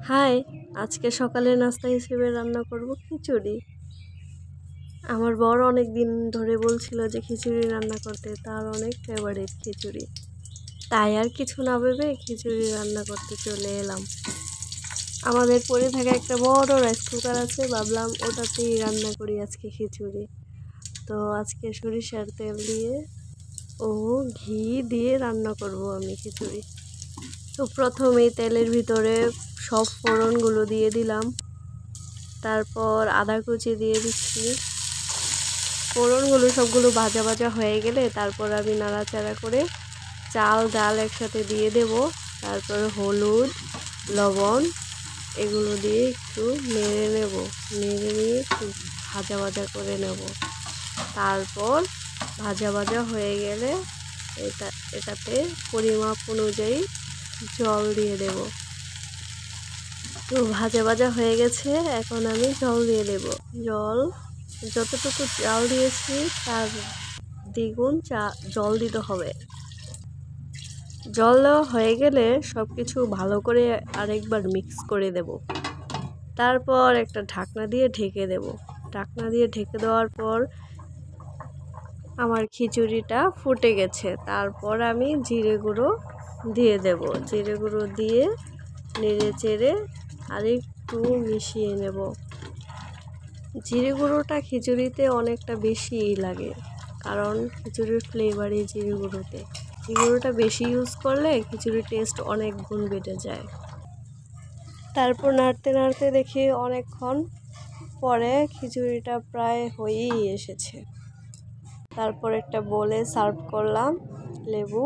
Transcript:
High, আজকে সকালের নাস্তা হিসেবে রান্না করব খিচুড়ি। আমার বর অনেক দিন ধরে বলছিল যে খিচুড়ি রান্না করতে, তার অনেক ফেভারিট খিচুড়ি। তাই আর কিছু না ভেবে খিচুড়ি রান্না করতে চলে এলাম। আমাদের পড়ে থাকা একটা বড় রাইস কুকার আছে, ভাবলাম ওটাতেই রান্না করি আজকে খিচুড়ি। তো আজকে সরিষার তেল দিয়ে ও ঘি দিয়ে রান্না করব আমি খিচুড়ি। তো প্রথমেই তেলের ভিতরে সব ফোড়নগুলো দিয়ে দিলাম, তারপর আদা কুচি দিয়ে দিচ্ছি। ফোড়নগুলো সবগুলো ভাজা ভাজা হয়ে গেলে তারপর আমি নাড়াচাড়া করে চাল ডাল একসাথে দিয়ে দেব। তারপর হলুদ, লবণ এগুলো দিয়ে একটু নেড়ে নেব, নেড়ে নিয়ে একটু ভাজা ভাজা করে নেব। তারপর ভাজা ভাজা হয়ে গেলে এটাতে পরিমাপ অনুযায়ী জল দিয়ে দেব। তো ভাজা ভাজা হয়ে গেছে, এখন আমি জল দিয়ে দেব। জল যতটুকু চাল দিয়েছি তার দ্বিগুণ জল দিতে হবে। জল দেওয়া হয়ে গেলে সব কিছু ভালো করে আরেকবার মিক্স করে দেব। তারপর একটা ঢাকনা দিয়ে ঢেকে দেব। ঢাকনা দিয়ে ঢেকে দেওয়ার পর আমার খিচুড়িটা ফুটে গেছে। তারপর আমি জিরে গুঁড়ো দিয়ে দেব। জিরে গুঁড়ো দিয়ে নেড়ে চেড়ে আরেকটু মিশিয়ে নেব। জিরে গুঁড়োটা খিচুড়িতে অনেকটা বেশি লাগে, কারণ খিচুড়ির ফ্লেভারই জিরে গুঁড়োতে। জিরে গুঁড়োটা বেশি ইউজ করলে খিচুড়ির টেস্ট অনেক গুণ বেড়ে যায়। তারপর নাড়তে নাড়তে দেখি অনেকক্ষণ পরে খিচুড়িটা প্রায় হয়েই এসেছে। তারপর একটা বোলে সার্ভ করলাম লেবু